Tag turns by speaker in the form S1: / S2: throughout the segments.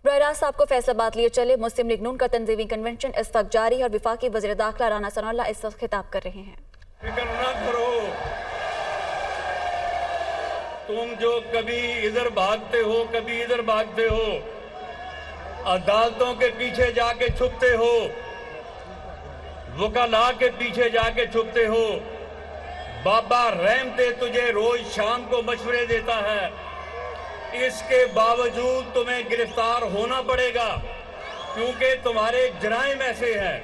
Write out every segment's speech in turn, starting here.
S1: बरह रास्त आपको फैसलाबाद लिए चले। मुस्लिम लीग नून का तंजीमी कन्वेंशन इस वक्त जारी है और वफाकी वज़ीर दाखिला राना सनाउल्लाह इस वक्त खिताब कर रहे हैं।
S2: फिक्र ना करो, तुम जो कभी इधर भागते हो कभी इधर भागते हो, अदालतों के पीछे जाके छुपते हो, वकला के पीछे जाके छुपते हो, बाबा रहमते तुझे रोज शाम को मशवरे देता है, इसके बावजूद तुम्हें गिरफ्तार होना पड़ेगा क्योंकि तुम्हारे जराइम ऐसे हैं।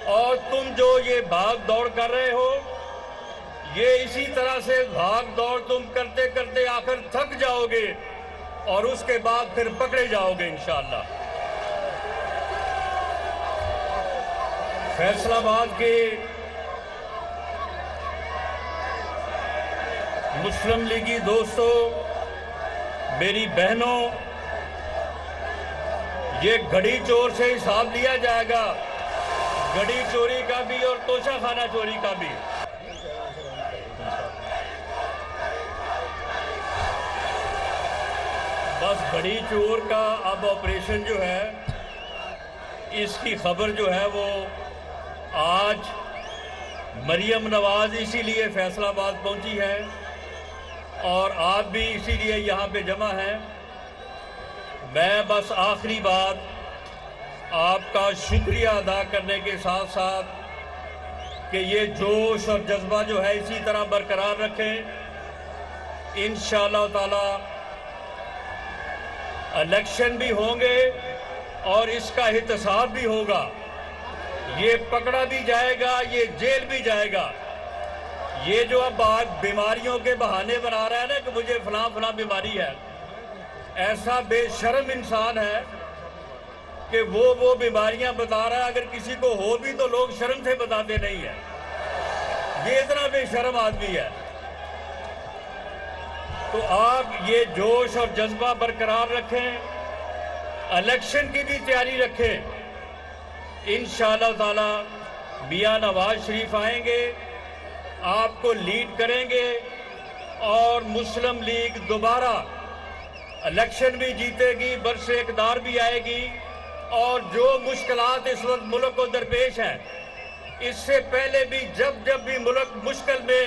S2: और तुम जो ये भाग दौड़ कर रहे हो, ये इसी तरह से भाग दौड़ तुम करते करते आखिर थक जाओगे और उसके बाद फिर पकड़े जाओगे इंशाअल्लाह। फैसलाबाद के मुस्लिम लीगी दोस्तों, मेरी बहनों, ये घड़ी चोर से हिसाब लिया जाएगा, घड़ी चोरी का भी और तोशा खाना चोरी का भी। बस घड़ी चोर का अब ऑपरेशन जो है, इसकी खबर जो है वो आज मरियम नवाज इसीलिए फैसलाबाद पहुंची है और आप भी इसीलिए यहाँ पे जमा हैं। मैं बस आखिरी बात आपका शुक्रिया अदा करने के साथ साथ कि ये जोश और जज्बा जो है इसी तरह बरकरार रखें। इंशाअल्लाह ताला इलेक्शन भी होंगे और इसका एहतसाब भी होगा, ये पकड़ा भी जाएगा, ये जेल भी जाएगा। ये जो अब बीमारियों के बहाने बना रहा है ना कि मुझे फलां फलां बीमारी है, ऐसा बेशर्म इंसान है कि वो बीमारियां बता रहा है, अगर किसी को हो भी तो लोग शर्म से बताते नहीं है। ये इतना बेशर्म आदमी है। तो आप ये जोश और जज्बा बरकरार रखें, इलेक्शन की भी तैयारी रखें। इंशाअल्लाह ताला मियां नवाज शरीफ आएंगे, आपको लीड करेंगे और मुस्लिम लीग दोबारा इलेक्शन भी जीतेगी, बरसे इक़्तिदार भी आएगी। और जो मुश्किलात इस वक्त मुल्क को दरपेश हैं, इससे पहले भी जब भी मुल्क मुश्किल में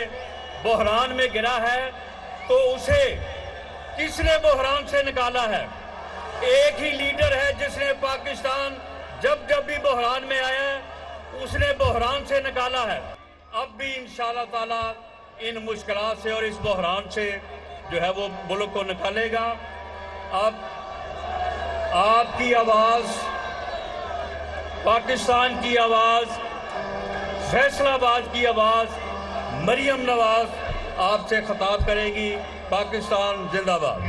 S2: बहरान में गिरा है तो उसे किसने बहरान से निकाला है? एक ही लीडर है जिसने पाकिस्तान जब भी बहरान में आया है उसने बहरान से निकाला है। अब भी इंशाअल्लाह ताला इन मुश्किलात से और इस बहरान से जो है वो मुल्क को निकालेगा। अब आपकी आवाज़, पाकिस्तान की आवाज़, फैसलाबाद की आवाज़ मरियम नवाज आपसे खिताब करेगी। पाकिस्तान जिंदाबाद।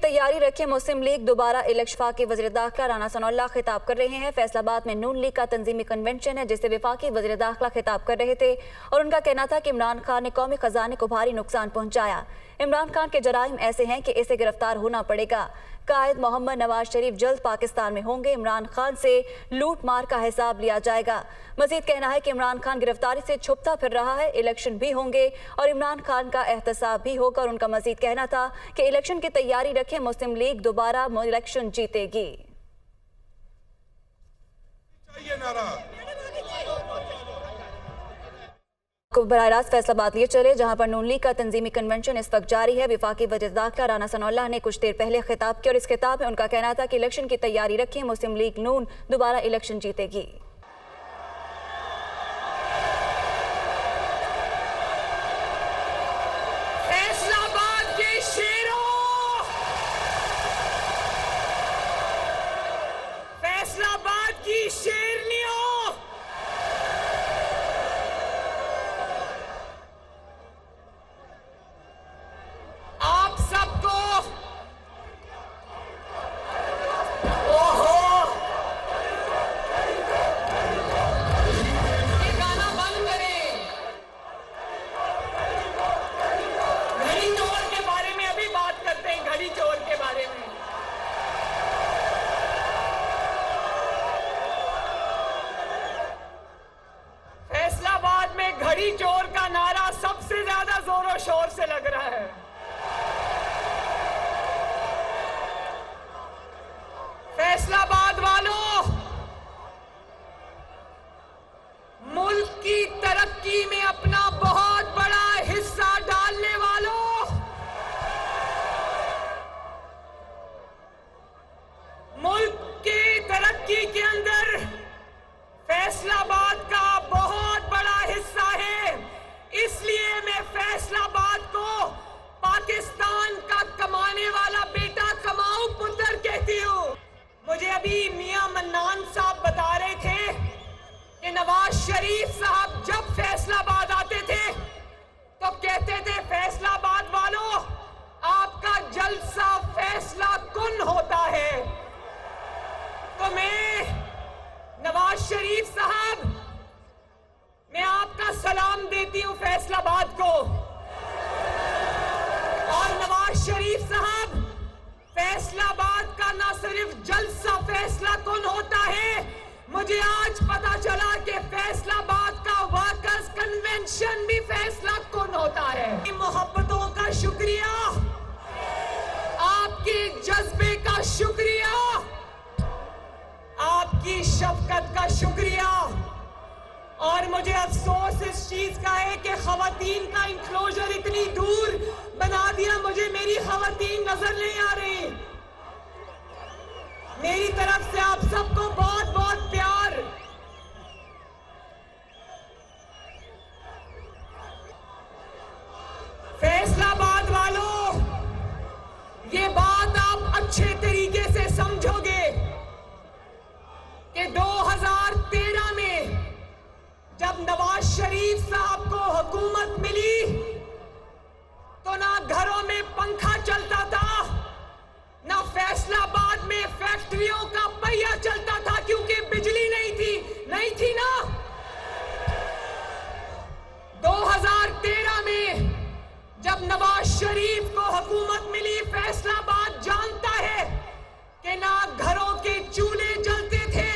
S1: तैयारी रखें, मुस्लिम लीग दोबारा इलेक्शन के वज़ीर दाखिला राना सनाउल्लाह खिताब कर रहे हैं। फैसलाबाद में नून लीग का तंजीमी कन्वेंशन है जिससे वफाकी वज़ीर दाखिला खिताब कर रहे थे और उनका कहना था कि इमरान खान ने कौमी खजाने को भारी नुकसान पहुंचाया। इमरान खान के जराइम ऐसे हैं कि इसे गिरफ्तार होना पड़ेगा। कायद मोहम्मद नवाज शरीफ जल्द पाकिस्तान में होंगे, इमरान खान से लूट मार का हिसाब लिया जाएगा। मजीद कहना है कि इमरान खान गिरफ्तारी से छुपता फिर रहा है, इलेक्शन भी होंगे और इमरान खान का एहतसाब भी होगा। और उनका मजीद कहना था कि इलेक्शन की तैयारी रखें, मुस्लिम लीग दोबारा इलेक्शन जीतेगी। बरह रास्त फैसलाबाद लिए चले जहां पर नून लीग का तंजीमी कन्वेंशन इस वक्त जारी है। वफाकी वज़ीर दाखिला राना सनाउल्लाह ने कुछ देर पहले खिताब किया और इस खिताब में उनका कहना था कि इलेक्शन की तैयारी रखें, मुस्लिम लीग नून दोबारा इलेक्शन जीतेगी।
S3: फैसलाबाद के शेरों, फैसलाबाद की शेरनियों, आप सबको ओहो अभी मियां मन्नान साहब बता रहे थे कि नवाज शरीफ साहब जब फैसलाबाद आते थे तो कहते थे फैसलाबाद वालों, आपका जलसा फैसला कुन होता है। तो मैं नवाज शरीफ साहब, मैं आपका सलाम देती हूं फैसलाबाद को। और नवाज शरीफ साहब, फैसलाबाद का ना सिर्फ जलसा फैसला कुन होता है, मुझे आज पता चला कि फैसलाबाद का वर्कर्स कन्वेंशन भी फैसला कुन होता है। मोहब्बतों का शुक्रिया, आपके जज्बे का शुक्रिया, आपकी शफकत का शुक्रिया। और मुझे अफसोस इस चीज का है कि खवातीन का इंक्लोजर इतनी दूर बना दिया, मुझे मेरी खवातीन नजर नहीं आ रही। मेरी तरफ से आप सबको बहुत बहुत प्यार। फैसलाबाद वालों, ये बात आप अच्छे तरीके से समझोगे कि 2013 में जब नवाज शरीफ साहब को हुकूमत मिली तो ना घरों में पंखा चलता था, ना फैसलाबाद में फैक्ट्रियों का पहिया चलता था, क्योंकि बिजली नहीं थी ना। 2013 में जब नवाज शरीफ को हुकूमत मिली, फैसलाबाद जानता है कि ना घरों के चूल्हे जलते थे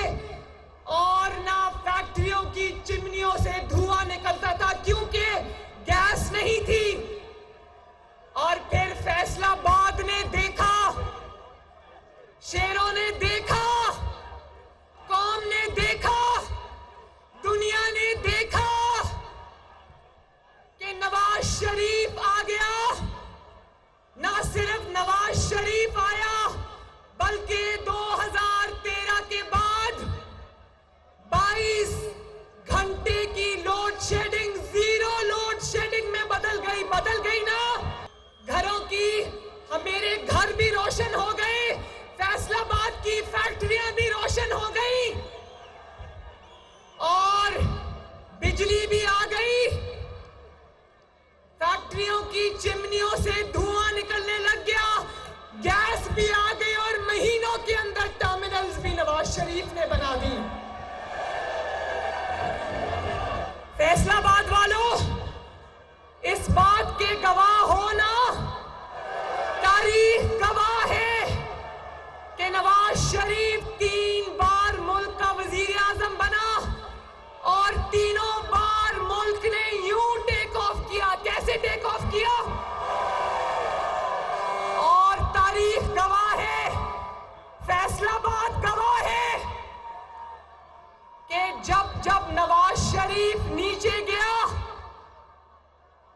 S3: और ना फैक्ट्रियों की चिमनियों से धुआं निकलता था, क्योंकि गैस नहीं थी। और फिर फैसलाबाद ने देखा, शेरों ने देखा, कौम ने देखा, दुनिया ने देखा कि नवाज शरीफ आ गया। ना सिर्फ नवाज शरीफ आया, बल्कि 2013 के बाद 22 घंटे की load shedding zero load shedding में बदल गई ना। घरों की, मेरे घर भी रोशन हो गए, फैसलाबाद की फैक्ट्रियां भी रोशन हो गई और बिजली भी आ गई। फैक्ट्रियों की चिमनियों से धुआं निकलने लग गया, गैस भी आ गई और महीनों के अंदर टर्मिनल्स भी नवाज शरीफ ने बना दी। फैसलाबाद वालों, इस बात के गवाह हो ना, तारीख गवाह है कि नवाज शरीफ 3 बार मुल्क का वजीर आजम बना और तीनों बार मुल्क ने यूं टेक ऑफ किया। कैसे टेक ऑफ किया? और तारीख गवाह है, फैसलाबाद गवाह है कि जब नवाज शरीफ नीचे गया,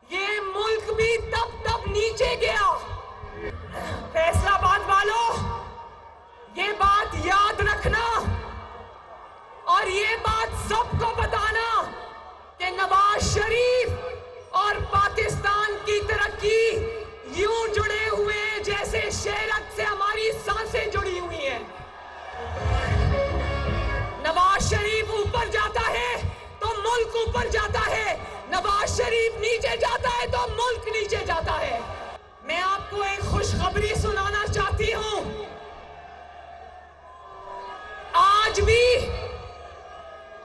S3: ये मुल्क भी तब नीचे गया। फैसलाबाद वालों, ये बात याद रखना और ये बात सबको बताना कि नवाज शरीफ और पाकिस्तान की तरक्की यूं जुड़े हुए जैसे शेरक से हमारी सांसें जुड़ी हुई हैं। नवाज शरीफ ऊपर जाता है तो मुल्क ऊपर जाता है, नवाज शरीफ नीचे जाता है तो मुल्क नीचे जाता है। मैं आपको एक खुशखबरी सुनाना चाहती हूं।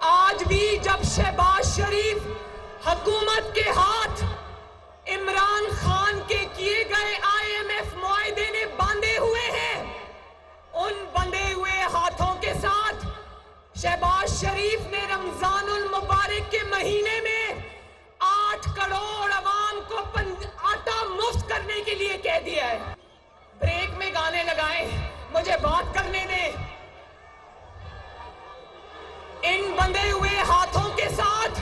S3: आज भी जब शहबाज शरीफ हुकूमत के हाथ इमरान खान के किए गए IMF मुआहदे ने बांधे हुए हैं, उन बंधे हुए हाथों के साथ शहबाज शरीफ ने रमजानुल मुबारक के महीने में 8 करोड़ अवाम को आटा मुफ्त करने के लिए कह दिया है। ब्रेक में गाने लगाए, मुझे बात करने दें। इन बंधे हुए हाथों के साथ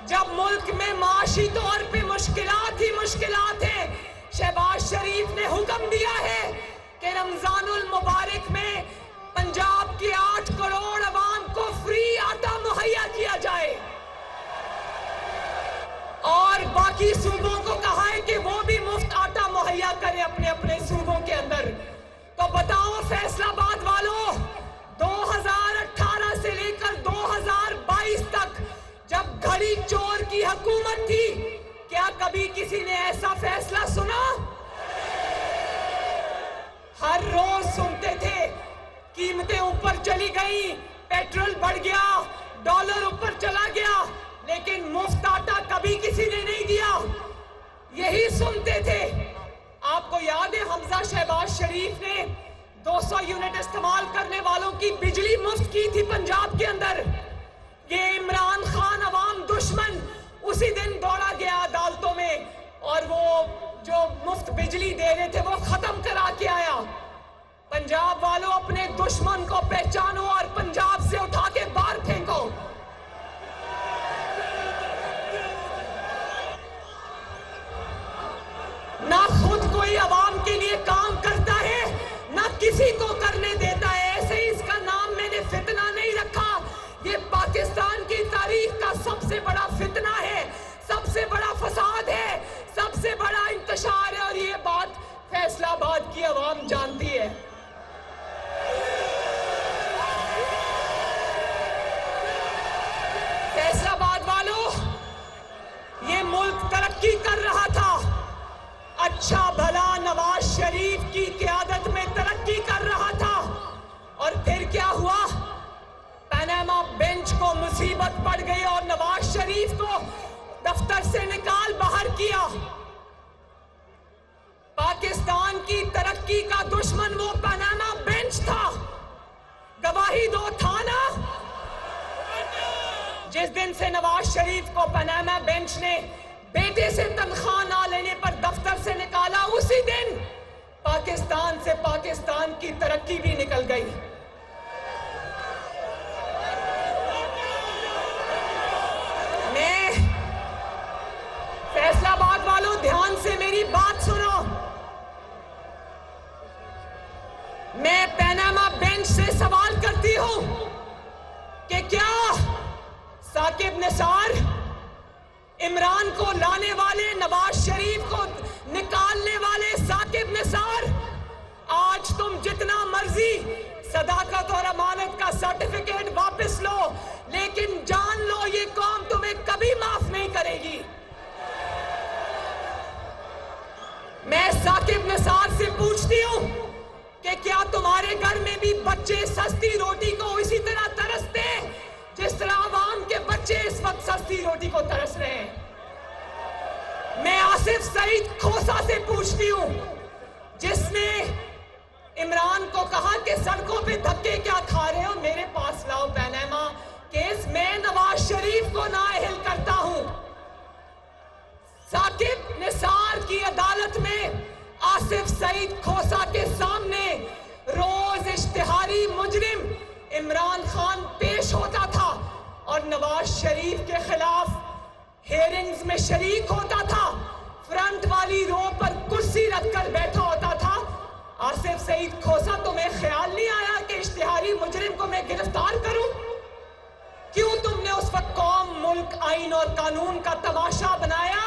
S3: जब मुल्क में माशी तौर पे मुश्किलात हैं, शहबाज शरीफ ने हुक्म दिया है कि रमजानुल मुबारक में पंजाब के 8 करोड़ अवाम को फ्री आटा मुहैया किया जाए और बाकी सूबों को कहा है कि वो भी मुफ्त आटा मुहैया करें अपने अपने सूबों के अंदर। तो बताओ फैसलाबाद वालों, बड़ी चोर की हुकूमत थी। क्या कभी किसी ने ऐसा फैसला सुना? हर रोज सुनते थे कीमतें ऊपर चली गई, पेट्रोल बढ़ गया, डॉलर ऊपर चला गया, लेकिन मुफ्त आटा कभी किसी ने नहीं दिया। यही सुनते थे। आपको याद है हमजा शहबाज शरीफ ने 200 यूनिट इस्तेमाल करने वालों की बिजली मुफ्त की थी पंजाब के अंदर। ये इमरान खान अवाम दुश्मन उसी दिन दौड़ा गया अदालतों में और वो जो मुफ्त बिजली दे रहे थे वो खत्म करा के आया। पंजाब वालों, अपने दुश्मन को पहचानो और पंजाब से उठा के बाहर फेंको। ना खुद कोई अवाम के लिए काम करता है, ना किसी को करने देता है। ऐसे ही इसका नाम मैंने फितना नहीं रखा। ये पाकिस्तान की तारीख का सबसे बड़ा फितना है, सबसे बड़ा फसाद है, सबसे बड़ा इंतशार है, और ये बात फैसलाबाद की अवाम जानती है। फैसलाबाद वालों, ये मुल्क तरक्की कर रहा था, अच्छा भला नवाज शरीफ की क़यादत में तरक्की कर रहा था, और फिर क्या हुआ? पनामा बेंच को मुसीबत पड़ गई और नवाज शरीफ को दफ्तर से निकाल बाहर किया। पाकिस्तान की तरक्की का दुश्मन वो पनामा बेंच था। गवाही दो था ना? जिस दिन से नवाज शरीफ को पनामा बेंच ने बेटे से तनख्वाह ना लेने पर दफ्तर से निकाला, उसी दिन पाकिस्तान से पाकिस्तान की तरक्की भी निकल गई। मैं फैसलाबाद वालों, ध्यान से मेरी बात सुनो। मैं पनामा बेंच से सवाल करती हूं कि क्या साकिब निसार, इमरान को लाने वाले, नवाज शरीफ को निकालने वाले साकिब निसार, आज तुम जितना मर्जी सदाकत और अमानत का सर्टिफिकेट वापस लो, लेकिन जान लो ये कौम तुम्हें कभी माफ नहीं करेगी। मैं साकिब निसार से पूछती हूं कि क्या तुम्हारे घर में भी बच्चे सस्ती रोटी को इसी तरह तरसते हैं जिस तरह आवाम के बच्चे इस वक्त सस्ती रोटी को तरस रहे हैं? मैं आसिफ सईद खोसा से पूछती हूं, जिसने इमरान को कहा कि सड़कों पे धक्के क्या खा रहे हो, मेरे पास लाओ पनामा केस, मैं नवाज शरीफ को नाअहल करता हूं। साकिब निसार की अदालत में आसिफ सईद खोसा के सामने रोज इश्तिहारी मुजरिम इमरान खान पेश होता था और नवाज शरीफ के खिलाफ हेयरिंग्स में शरीक होता था, फ्रंट वाली रो पर कुर्सी रखकर बैठा होता था। आसिफ सईद खोसा, तुम्हें ख्याल नहीं आया कि इश्तिहारी मुजरिम को मैं गिरफ्तार करूं? क्यों तुमने उस वक्त कौम, मुल्क, आइन और कानून का तमाशा बनाया?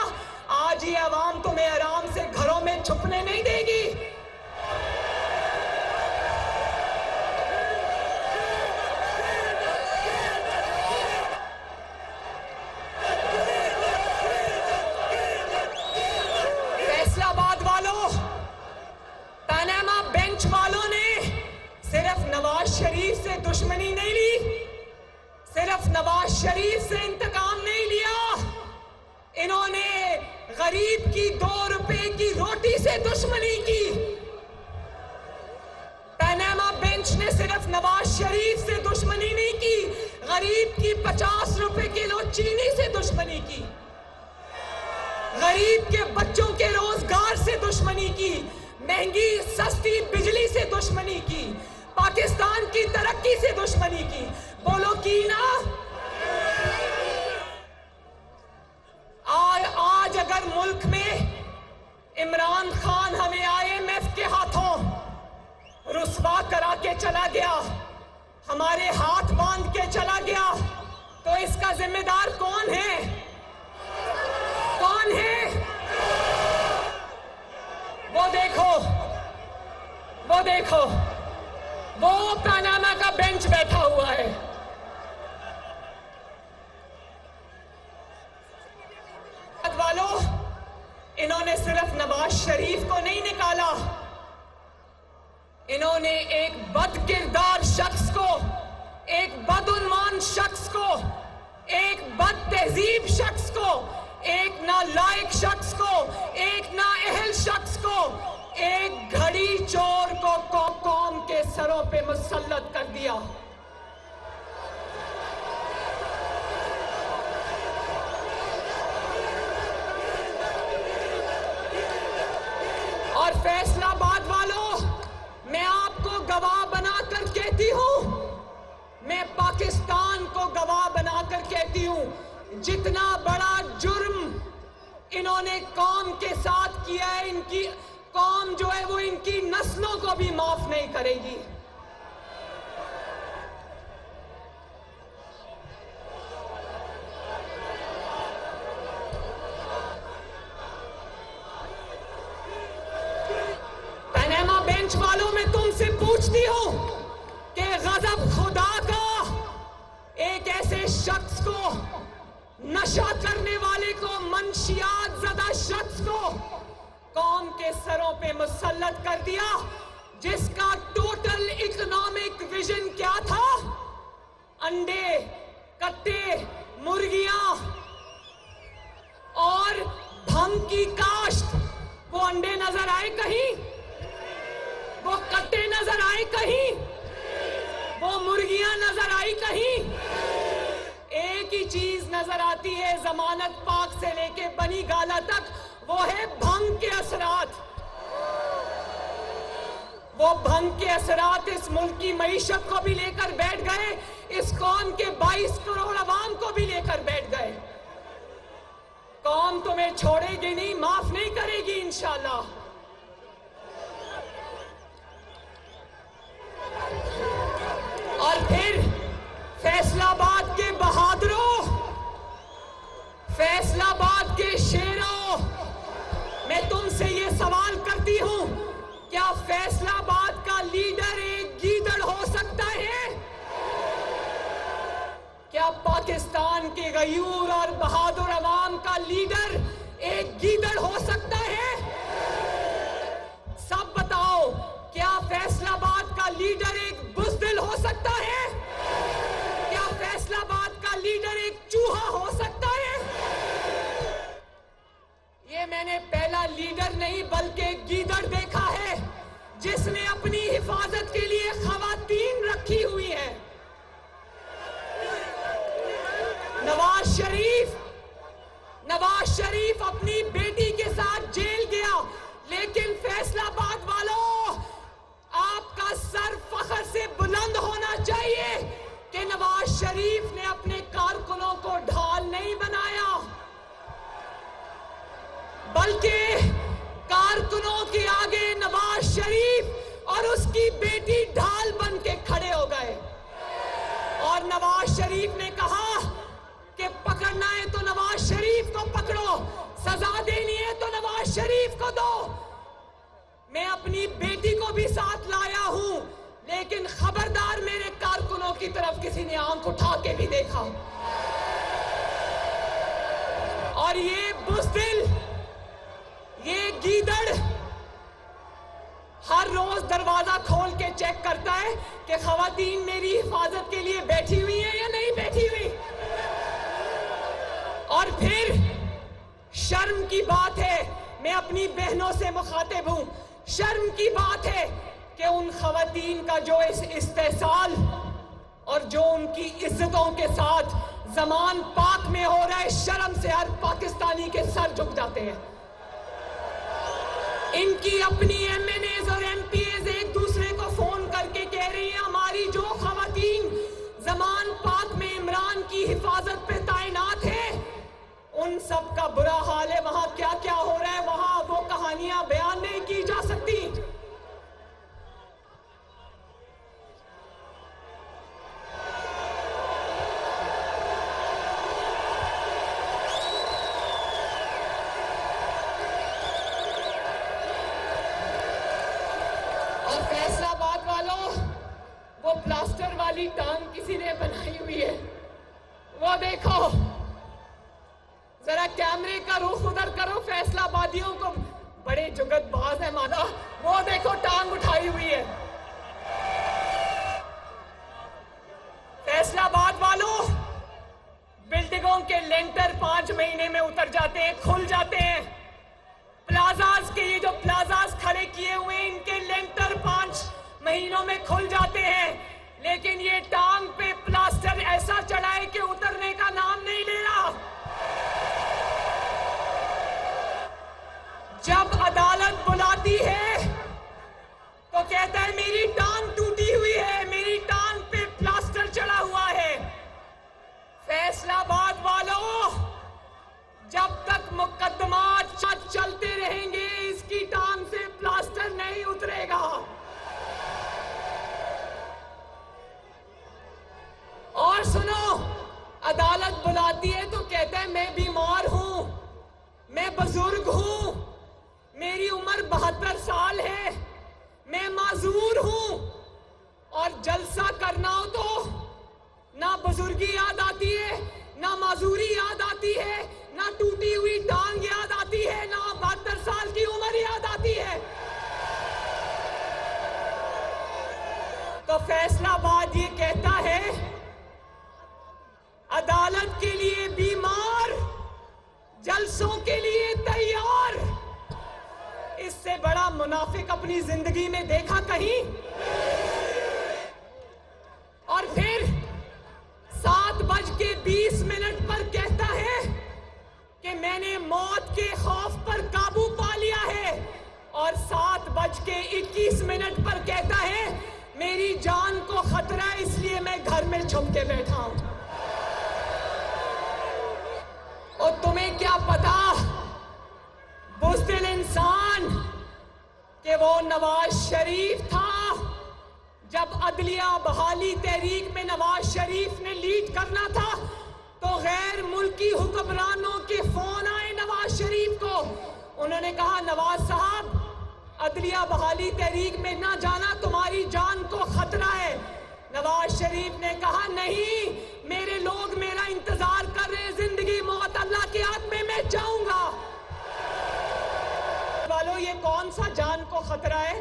S3: आज ये अवाम तुम्हें आराम से घरों में छुपने नहीं देगी। फैसलाबाद वालों, पनामा बेंच वालों ने सिर्फ नवाज शरीफ से दुश्मनी नहीं ली, सिर्फ नवाज शरीफ से इंतकाम नहीं लिया, इन्होंने गरीब की 2 रुपए की रोटी से दुश्मनी की। पनामा बेंच ने सिर्फ नवाज शरीफ से दुश्मनी नहीं की, गरीब की 50 रुपए किलो चीनी से दुश्मनी की, गरीब के बच्चों के रोजगार से दुश्मनी की, महंगी सस्ती बिजली से दुश्मनी की, पाकिस्तान की तरक्की से दुश्मनी की। बोलो की ना? आज अगर मुल्क में इमरान खान हमें IMF के हाथों रुस्वा करा के चला गया, हमारे हाथ बांध के चला गया, तो इसका जिम्मेदार कौन है? कौन है? वो देखो, वो देखो, वो पनामा का बेंच बैठा हुआ है। शरीफ को नहीं निकाला, इन्होंने एक बदकिरदार शख्स को, एक बदउन्मान शख्स को, एक बदतहजीब शख्स को, एक नालायक शख्स को, एक नाअहल शख्स को, एक घड़ी चोर को कौम के सरों पे मुसल्लत कर दिया। और फैसलाबाद वालों, मैं आपको गवाह बनाकर कहती हूं, मैं पाकिस्तान को गवाह बनाकर कहती हूं, जितना बड़ा जुर्म इन्होंने कौम के साथ किया है, इनकी कौम जो है वो इनकी नस्लों को भी माफ नहीं करेगी। पनामा बेंच वालों, मैं तुमसे पूछती हूं कि गजब खुदा का एक ऐसे शख्स को, नशा करने वाले को, मंशियात ज़दा शख्स को कौम के सरों पे मुसल्लत कर दिया, जिसका टोटल इकोनॉमिक विजन क्या था? अंडे, कट्टे, मुर्गियां और भंग की काश्त। वो अंडे नजर आए कहीं? वो कट्टे नजर आए कहीं? वो मुर्गियां नजर आई कहीं? एक ही चीज नजर आती है जमानत पाक से लेके बनी गाला तक, वो है भंग के असरात। वो भंग के असरात इस मुल्क की मईशत को भी लेकर बैठ गए, इस कौम के 22 करोड़ अवाम को भी लेकर बैठ गए। कौम तुम्हें छोड़ेगी नहीं, माफ नहीं करेगी इंशाल्लाह। और फिर फैसलाबाद के बहादुरों, फैसलाबाद के शेरों, मैं तुमसे ये सवाल करती हूं, क्या फैसलाबाद का लीडर एक गीदड़ हो सकता है? क्या पाकिस्तान के गयूर और बहादुर अवाम का लीडर एक गीदड़ हो सकता है? सब बताओ, क्या फैसलाबाद का लीडर एक बुज़दिल हो सकता है? क्या फैसलाबाद का लीडर एक चूहा हो सकता है? ये मैंने पहला लीडर नहीं बल्कि एक गीदड़ देखा है, जिसने अपनी हिफाजत के लिए खवातीन रखी हुई है। नवाज शरीफ अपनी बेटी के साथ जेल गया, लेकिन फैसलाबाद वालों, आपका सर फख्र से बुलंद होना चाहिए कि नवाज शरीफ ने अपने कारकुनों को ढाल नहीं बनाया, बल्कि कारकुनों के आगे नवाज शरीफ और उसकी बेटी ढाल बन के खड़े हो गए। और नवाज शरीफ ने कहा कि पकड़ना है तो नवाज शरीफ को पकड़ो, सजा देनी है तो नवाज शरीफ को दो। मैं अपनी बेटी को भी साथ लाया हूं, लेकिन खबरदार मेरे कारकुनों की तरफ किसी ने आंख उठा के भी देखा। और ये बुज़दिल, ये गीदड़ हर रोज दरवाजा खोल के चेक करता है कि खवातीन मेरी हिफाजत के लिए बैठी हुई हैं या नहीं बैठी हुई। और फिर शर्म की बात है, मैं अपनी बहनों से मुखातिब हूं, शर्म की बात है कि उन खवातीन का जो इस इस्तेसाल और जो उनकी इज्जतों के साथ जमान पाक में हो रहा है, शर्म से हर पाकिस्तानी के सर झुक जाते हैं। इनकी अपनी एमएनएज और एमपीएज एक दूसरे को फोन करके कह रही हैं, हमारी जो खवातीन जमान पाक में इमरान की हिफाजत पे तैनात है, उन सब का बुरा हाल है, वहां क्या क्या हो रहा है, वहां वो कहानियां बयान नहीं की जा सकती। और फैसलाबाद वालों, वो प्लास्टर वाली टांग किसी ने बनाई हुई है, वो देखो, जरा कैमरे का रुख उधर करो, फैसलाबादियों को बड़े जुगतबाज है माना, वो देखो टांग उठाई हुई है। फैसलाबाद वालों, बिल्डिंगों के लेंटर 5 महीने में उतर जाते हैं, खुल जाते हैं। प्लाजाज के ये जो प्लाजाज खड़े किए हुए हैं, इनके लेंटर 5 महीनों में खुल जाते हैं, लेकिन ये टांग पे प्लास्टर ऐसा चढ़ा है कि उतरने का नाम नहीं ले रहा। जब अदालत बुलाती है तो कहता है मेरी टांग टूटी हुई है, मेरी टांग पे प्लास्टर चढ़ा हुआ है। फैसलाबाद वालों, जब तक मुकदमा चलते रहेंगे, इसकी टांग से प्लास्टर नहीं उतरेगा। और सुनो, अदालत बुलाती है तो कहता है मैं बीमार हूं, मैं बुजुर्ग हूं, मेरी उम्र 72 साल है, मैं माजूर हूं। और जलसा करना हो तो ना बुजुर्गी याद आती है, ना माजूरी याद आती है, ना टूटी हुई टांग याद आती है, ना 72 साल की उम्र याद आती है। तो फैसलाबाद ये कहता है अदालत के लिए बीमार, जलसों के लिए तैयार। इससे बड़ा मुनाफिक अपनी जिंदगी में देखा कहीं? और फिर 7:20 पर कहता है कि मैंने मौत के खौफ पर काबू पा लिया है, और 7:21 पर कहता है मेरी जान को खतरा है, इसलिए मैं घर में छुप के बैठा हूं। और तुम्हें क्या पता बुज़दिल इंसान कि वो नवाज शरीफ था। जब अदलिया बहाली तहरीक में नवाज शरीफ ने लीड करना था तो गैर मुल्की हुक्मरानों के फोन आए नवाज शरीफ को। उन्होंने कहा नवाज साहब, अदलिया बहाली तहरीक में ना जाना, तुम्हारी जान को खतरा है। नवाज शरीफ ने कहा नहीं, मेरे लोग मेरा इंतजार कर रहे हैं, जिंदगी मौत अल्लाह के हाथ में, मैं जाऊंगा। वालों, ये कौन सा जान को खतरा है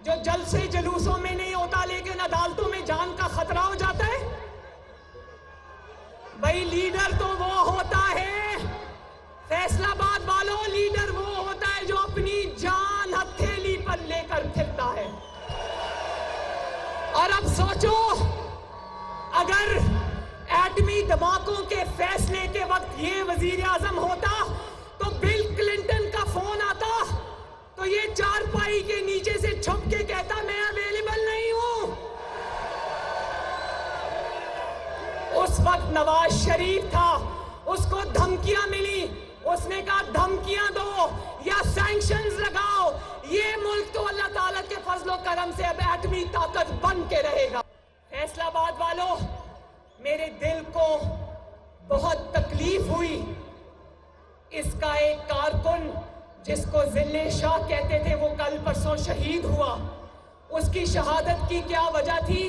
S3: जो जलसे जुलूसों में नहीं होता लेकिन अदालतों में जान का खतरा हो जाता है? भाई लीडर तो वो होता है, फैसलाबाद वालों, लीडर वो होता है जो अपनी जान हथेली पर लेकर फिरता है। और अब सोचो, अगर एटमी धमाकों के फैसले के वक्त ये वजीर आजम होता तो बिल क्लिंटन का फोन आता तो ये चारपाई के नीचे से छुप के कहता मैं अवेलेबल नहीं हूं। उस वक्त नवाज शरीफ था, उसको धमकियां मिली, उसने कहा धमकियां दो या सैंक्शंस लगाओ, ये मुल्क तो अल्लाह ताला के फजलो करम से अब एटमी ताकत बन के रहेगा। फैसलाबाद वालों, मेरे दिल को बहुत तकलीफ हुई। इसका एक कारकुन जिसको जिल्ले शाह कहते थे वो कल परसों शहीद हुआ। उसकी शहादत की क्या वजह थी?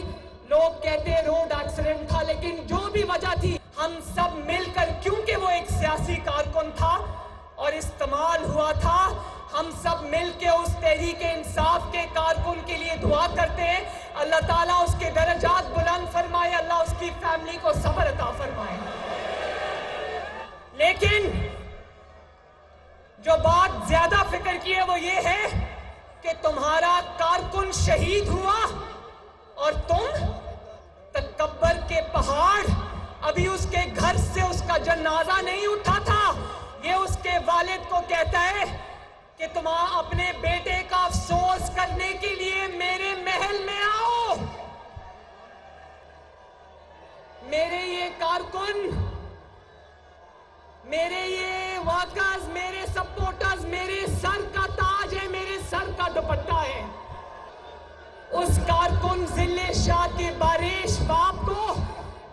S3: लोग कहते रोड एक्सीडेंट था, लेकिन जो भी वजह थी हम सब मिलकर, क्योंकि वो एक सियासी कारकुन था और इस्तेमाल हुआ था, हम सब मिलके उस तहरीक इंसाफ के कारकुन के लिए दुआ करते हैं। अल्लाह ताला उसके दर्जात बुलंद फरमाए, अल्लाह उसकी फैमिली को सब्र अता फरमाए। लेकिन जो बात ज्यादा फिक्र की है वो ये है कि तुम्हारा कारकुन शहीद हुआ और तुम तकब्बर के पहाड़, अभी उसके घर से उसका जनाजा नहीं उठा था। ये उसके वालिद को कहता है कि तुम अपने बेटे का अफसोस करने के लिए मेरे महल में आओ। मेरे ये कारकुन, मेरे ये वर्कर्स, मेरे सपोर्टर्स, मेरे सर का ताज है, मेरे सर का दुपट्टा है। उस कारकुन जिले शाह के बारिश बाप को,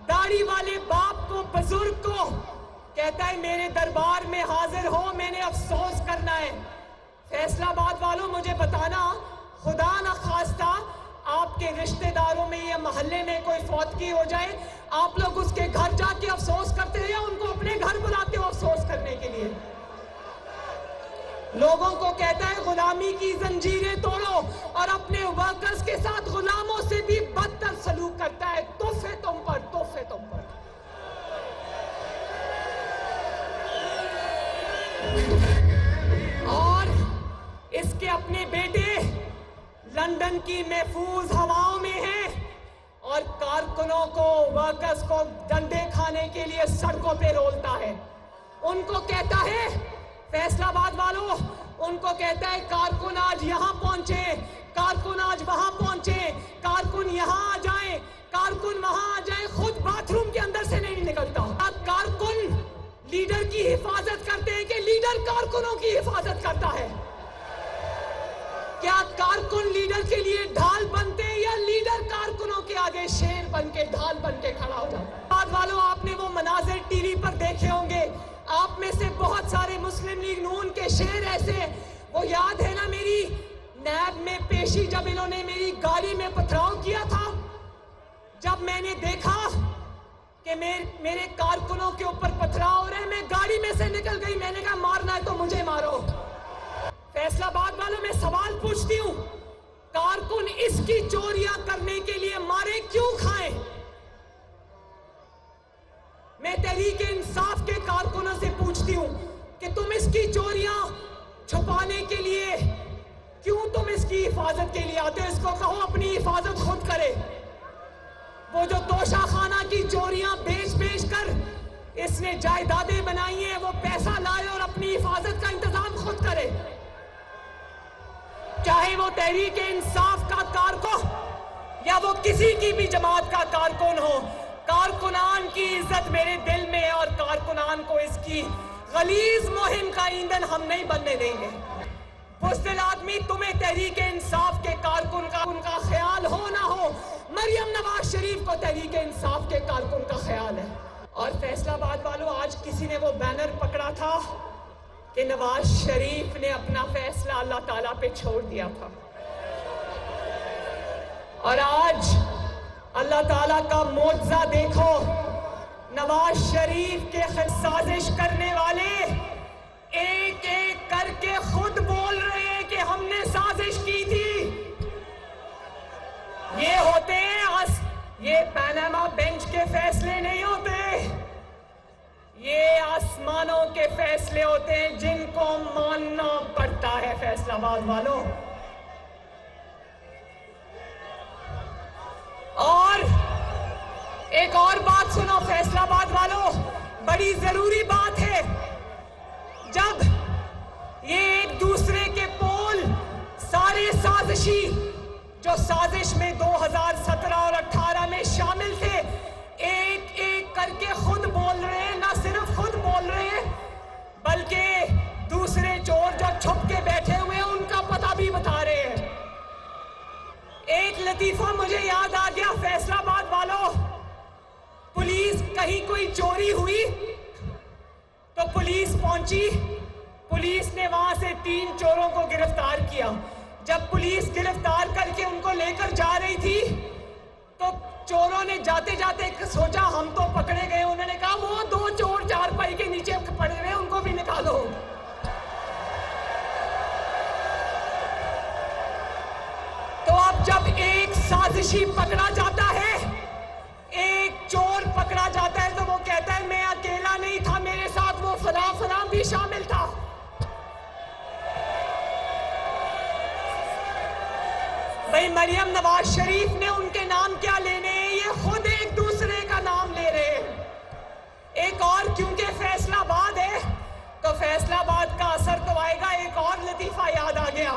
S3: दाढ़ी वाले बाप को, बुजुर्ग को कहता है मेरे दरबार में हाजिर हो, मैंने अफसोस करना है। फैसलाबाद वालों, मुझे बताना, खुदा न खास्ता आपके रिश्तेदारों में या मोहल्ले में कोई फौतगी हो जाए, आप लोग उसके घर जाके अफसोस करते हैं या उनको अपने घर बुलाते हो अफसोस करने के लिए? लोगों को कहता है गुलामी की जंजीरें तोड़ो और अपने वर्कर्स के साथ गुलामों से भी बदतर सलूक करता है। तोहफे तुम पर, तोहफे तुम पर। और इसके अपने बेटे लंदन की महफूज हवाओं में हैं और कारकुनों को, वर्कर्स को डंडे खाने के लिए सड़कों पे रोलता है। उनको कहता है, फैसलाबाद वालों, उनको कहता है कारकुन आज यहां पहुंचे, कारकुन आज वहां पहुंचे, कारकुन यहां आ जाए, कारकुन वहां आ जाए, खुद बाथरूम के अंदर से नहीं निकलता। कारकुन लीडर की हिफाजत करते हैं कि लीडर कारकुनों की हिफाजत करता है? क्या कारकुन लीडर के लिए ढाल बनते हैं या लीडर कारकुनों के आगे शेर बन के, ढाल बन के खड़ा हो जाता है? बाद वालों, आपने वो मनाजिर टीवी पर देखे होंगे। आप में से बहुत सारे मुस्लिम लीग नून के शेर ऐसे, वो याद है ना मेरी नैब में पेशी, जब इन्होंने मेरी गाड़ी में पथराव किया था, जब मैंने देखा कि मेरे कारकुनों के ऊपर पथराव हो रहे हैं, मैं गाड़ी में से निकल गई। मैंने कहा मारना है तो मुझे मारो। फैसलाबाद वालों, मैं सवाल पूछती हूं, कारकुन इसकी चोरियां करने के लिए मारे क्यों खाएं? मैं तहरीक इंसाफ के कारकुनों से पूछती हूं कि तुम इसकी चोरियां छुपाने के लिए क्यों तुम इसकी हिफाजत के लिए आते हो? इसको कहो अपनी हिफाजत खुद करे। वो जो तोशाखाना की चोरियां बेच कर इसने जायदादें बनाई हैं, वो पैसा लाए और अपनी हिफाजत का इंतजाम खुद करे। चाहे वो तहरीक इंसाफ का कारकुन या वो किसी की भी जमात का कारकुन हो, कारकुनान की इज्जत मेरे दिल में है और कारकुनान को इसकी गलीज मुहिम का ईंधन हम नहीं बनने देंगे। बुज़दिल आदमी, तुम्हें तहरीक इंसाफ के कारकुन का उनका ख्याल हो ना हो, मरियम नवाज शरीफ को तहरीक इंसाफ के कारकुन का ख्याल है। और फैसलाबाद वालों, आज किसी ने वो बैनर पकड़ा था कि नवाज शरीफ ने अपना फैसला अल्लाह ताला पे छोड़ दिया था, और आज अल्लाह ताला का मौजज़ा देखो। नवाज शरीफ के साजिश करने वाले एक एक करके खुद बोल रहे हैं कि हमने साजिश की थी। ये होते हैं, ये पनामा बेंच के फैसले नहीं होते, ये आसमानों के फैसले होते हैं जिनको मानना पड़ता है। फैसलाबाद वालों, और एक और बात सुनो फैसलाबाद वालों, बड़ी जरूरी बात है। जब ये एक दूसरे के पोल सारे साजिशी जो साजिश में 2017 और 18 में शामिल थे, एक एक करके खुद बोल रहे हैं, ना सिर्फ खुद बोल रहे हैं बल्कि दूसरे चोर जो छुप के बैठे हुए हैं उनका पता भी बता रहे हैं। एक लतीफा मुझे याद आ गया फैसलाबाद वालों, पुलिस कहीं कोई चोरी हुई तो पुलिस पहुंची, पुलिस ने वहां से 3 चोरों को गिरफ्तार किया। जब पुलिस गिरफ्तार करके उनको लेकर जा रही थी तो चोरों ने जाते जाते सोचा हम तो पकड़े गए, उन्होंने कहा वो 2 चोर चारपाई के नीचे पड़े हुए उनको भी निकालो। तो अब जब एक साजिशी पकड़ा जाता है, एक चोर पकड़ा जाता है, तो वो कहता है मैं अकेला नहीं था, मेरे साथ वो फलां फलां भी शामिल था। भाई मरियम नवाज शरीफ ने उनके नाम क्या लेने हैं, ये खुद एक दूसरे का नाम ले रहे हैं। एक और क्योंकि फैसलाबाद है तो फैसलाबाद का असर तो आएगा। एक और लतीफा याद आ गया,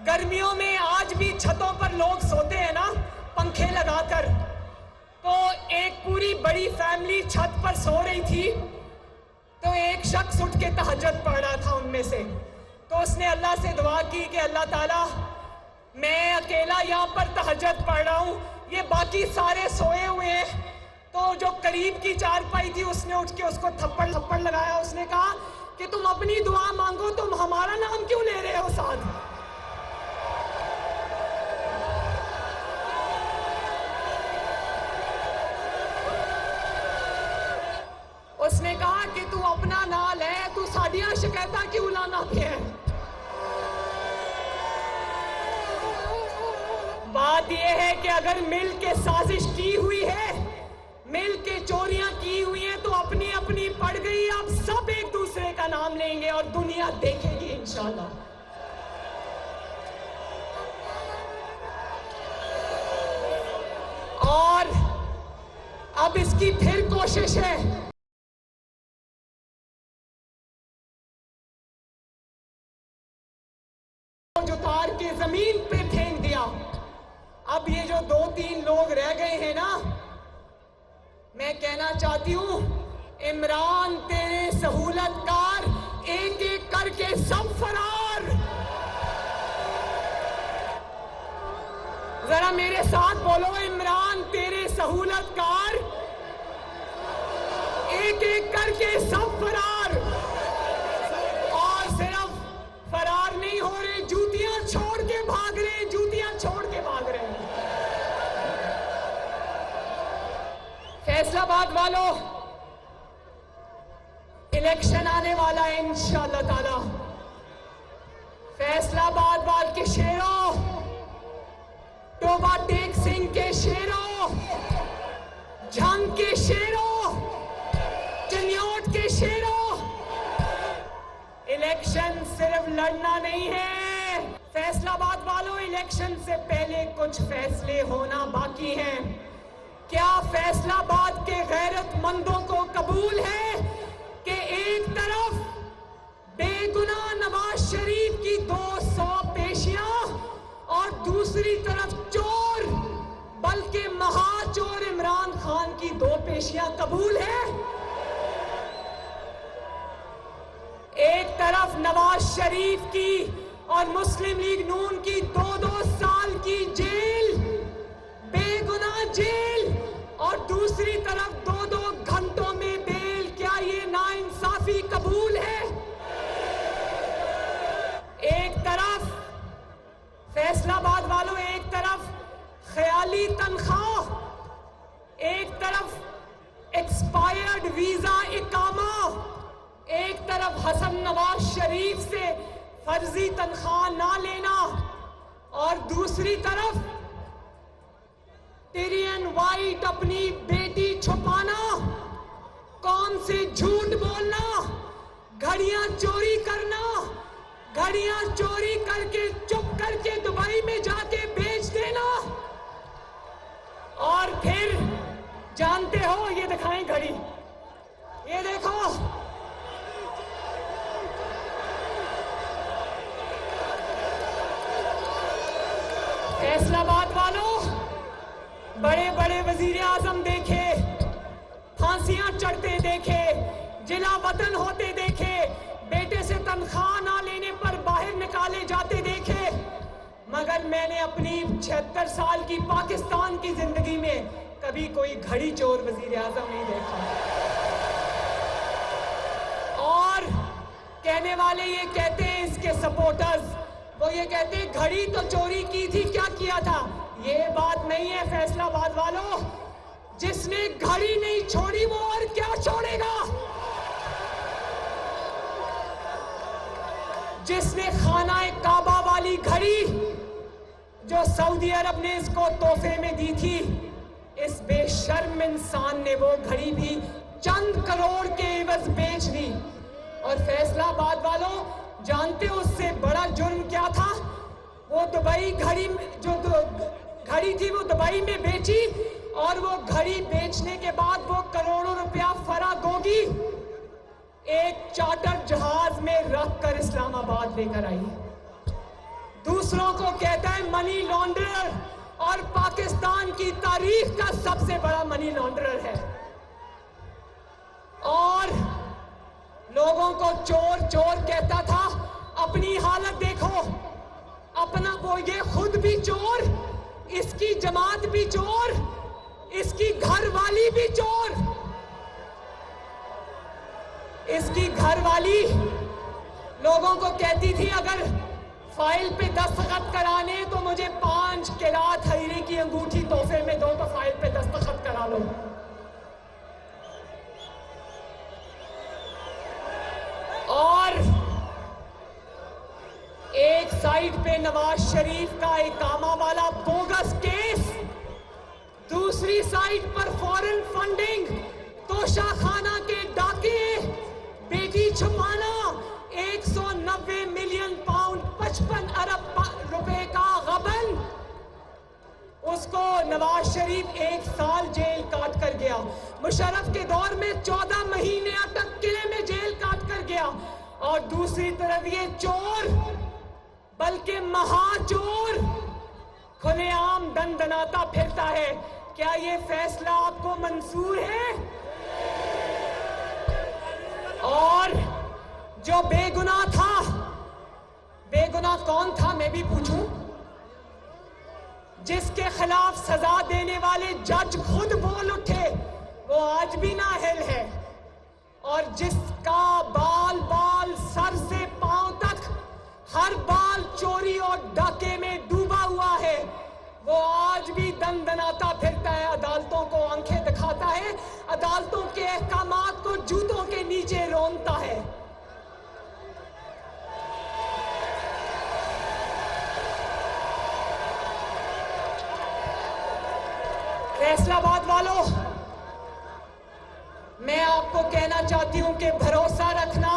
S3: गर्मियों में आज भी छतों पर लोग सोते हैं ना पंखे लगाकर, तो एक पूरी बड़ी फैमिली छत पर सो रही थी, तो एक शख्स उठ के तहज्जुद पढ़ रहा था उनमें से, तो उसने अल्लाह से दुआ की कि अल्लाह ताला मैं अकेला यहाँ पर तहज्जुद पढ़ रहा हूँ, ये बाकी सारे सोए हुए हैं। तो जो करीब की चारपाई थी उसने उठ के उसको थप्पड़ लगाया। उसने कहा कि तुम अपनी दुआ मांगो, तुम हमारा नाम क्यों ले रहे हो साथ? उसने कहा कि तू अपना ना ले, तू साडियां शिकायतां क्यों लाना बात यह है कि अगर मिल के साजिश की हुई है, मिल के चोरियां की हुई हैं, तो अपनी अपनी पड़ गई। अब सब एक दूसरे का नाम लेंगे और दुनिया देखेगी इंशाल्लाह। और अब इसकी फिर कोशिश है उतार के जमीन पे फेंक दिया। अब ये जो 2-3 लोग रह गए हैं ना, मैं कहना चाहती हूं, इमरान तेरे सहूलतकार एक एक करके सब फरार। जरा मेरे साथ बोलो, इमरान तेरे सहूलतकार एक एक करके सब फरार। और सिर्फ फरार नहीं हो रहे, जूतियां छोड़ के भाग रहे, जूतियां छोड़ के भाग रहे। फैसलाबाद वालों, इलेक्शन आने वाला है इंशाअल्लाह ताला। फैसलाबाद वाल के शेरों, टोबा टेक सिंह के शेरों, झंग के शेरों, चन्योट के शेरों, इलेक्शन सिर्फ लड़ना नहीं है। फैसलाबाद वालों, इलेक्शन से पहले कुछ फैसले होना बाकी हैं। क्या फैसलाबाद के गैरतमंदों को कबूल है कि एक तरफ बेगुनाह नवाज शरीफ की 200 पेशियां और दूसरी तरफ चोर, बल्कि महाचोर इमरान खान की 2 पेशियां कबूल है? एक तरफ नवाज शरीफ की और मुस्लिम लीग नून की 2-2 साल की जेल, बेगुनाह जेल, और दूसरी तरफ 2-2 घंटों में बेल। क्या ये नाइंसाफी कबूल है? एक तरफ फैसलाबाद वालों, एक तरफ ख्याली तनख्वाह, एक तरफ एक्सपायर्ड वीजा इकामा, एक तरफ हसन नवाज शरीफ से फर्जी तनख्वाह ना लेना, और दूसरी तरफ टिरियन वाइट अपनी बेटी छुपाना, कौन से झूठ बोलना, घड़ियां चोरी करना, घड़ियां चोरी करके चुप करके दुबई में जाके बेच देना, और फिर जानते हो, ये दिखाएं घड़ी, ये देखो, फैसलाबाद वालों, बड़े बड़े वजीर आजम देखे, फांसियां चढ़ते देखे, जिला वतन होते देखे, बेटे से तनख्वाह ना लेने पर बाहर निकाले जाते देखे, मगर मैंने अपनी 76 साल की पाकिस्तान की जिंदगी में कभी कोई घड़ी चोर वजीर आजम नहीं देखा। और कहने वाले ये कहते हैं, इसके सपोर्टर्स, वो ये कहते हैं घड़ी तो चोरी की थी, क्या किया था? ये बात नहीं है फैसलाबाद वालों। जिसने घड़ी नहीं छोड़ी वो और क्या छोड़ेगा? जिसने खाना-ए काबा वाली घड़ी, जो सऊदी अरब ने इसको तोहफे में दी थी, इस बेशर्म इंसान ने वो घड़ी भी चंद करोड़ के एवज बेच दी। और फैसलाबाद वालों, जानते हो उससे बड़ा जुर्म क्या था? वो दुबई घड़ी, जो घड़ी थी वो दुबई में बेची, और वो घड़ी बेचने के बाद वो करोड़ों रुपया फरागोगी एक चार्टर जहाज में रख कर इस्लामाबाद लेकर आई। दूसरों को कहता है मनी लॉन्ड्रर, और पाकिस्तान की तारीख का सबसे बड़ा मनी लॉन्ड्रर है। और लोगों को चोर चोर कहता था। अपनी हालत देखो, अपना वो ये खुद भी चोर, इसकी जमात भी चोर, इसकी घरवाली भी चोर। इसकी घरवाली लोगों को कहती थी अगर फाइल पे दस्तखत कराने तो मुझे 5 किरात हईरे की अंगूठी तोहफे में दो, तो फाइल पे दस्तखत करा लो। और एक साइड पे नवाज शरीफ का इकामा वाला बोगस केस, दूसरी साइड पर फॉरेन फंडिंग, तोशाखाना के डाके, बेटी छुपाना, 190 मिलियन पाउंड 55 अरब रुपए का गबन, उसको नवाज शरीफ 1 साल जेल काट कर गया। मुशर्रफ के दौर में 14 महीने तक किले में जेल काट कर गया। और दूसरी तरफ ये चोर, बल्कि महाचोर, खुलेआम दंदनाता फिरता है। क्या ये फैसला आपको मंजूर है? और जो बेगुनाह था, बेगुनाह कौन था मैं भी पूछूं? जिसके खिलाफ सजा देने वाले जज खुद बोल उठे, वो आज भी नाअहल है। और जिसका बाल बाल सर से पांव तक हर बाल चोरी और डाके में डूबा हुआ है, वो आज भी दंदनाता फिरता है, अदालतों को आंखें दिखाता है, अदालतों के अहकामात को जूतों के नीचे रोनता है। फैसलाबाद वालों, मैं आपको कहना चाहती हूं कि भरोसा रखना,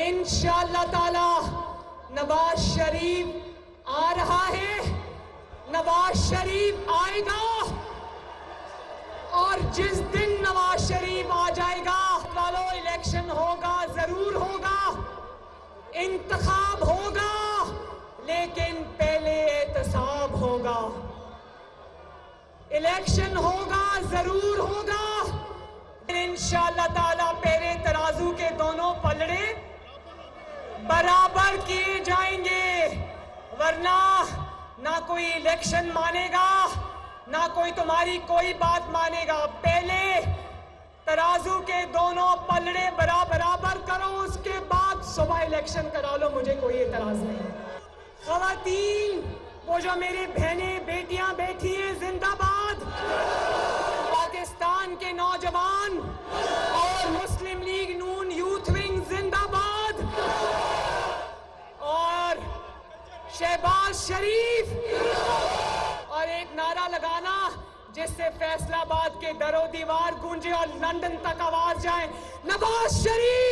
S3: इंशाअल्लाह ताला नवाज शरीफ आ रहा है, नवाज शरीफ आएगा। और जिस दिन नवाज शरीफ आ जाएगा वालों, इलेक्शन होगा, जरूर होगा, इंतखाब होगा, लेकिन पहले एहतसाब होगा। इलेक्शन होगा, जरूर होगा, इंशाअल्लाह ताला पहले तराजू के दोनों पलड़े बराबर किए जाएंगे। वरना ना कोई इलेक्शन मानेगा, ना कोई तुम्हारी कोई बात मानेगा। पहले तराजू के दोनों पलड़े बराबर करो, उसके बाद सुबह इलेक्शन करा लो, मुझे कोई एतराज नहीं। खवातीन, वो जो मेरी बहनें बेटियां बैठी हैं, जिंदाबाद। पाकिस्तान के नौजवान और मुस्लिम लीग नून यूथ विंग जिंदाबाद। और शहबाज शरीफ, और एक नारा लगाना जिससे फैसलाबाद के दरो दीवार गूंजे और लंदन तक आवाज जाए, नवाज शरीफ।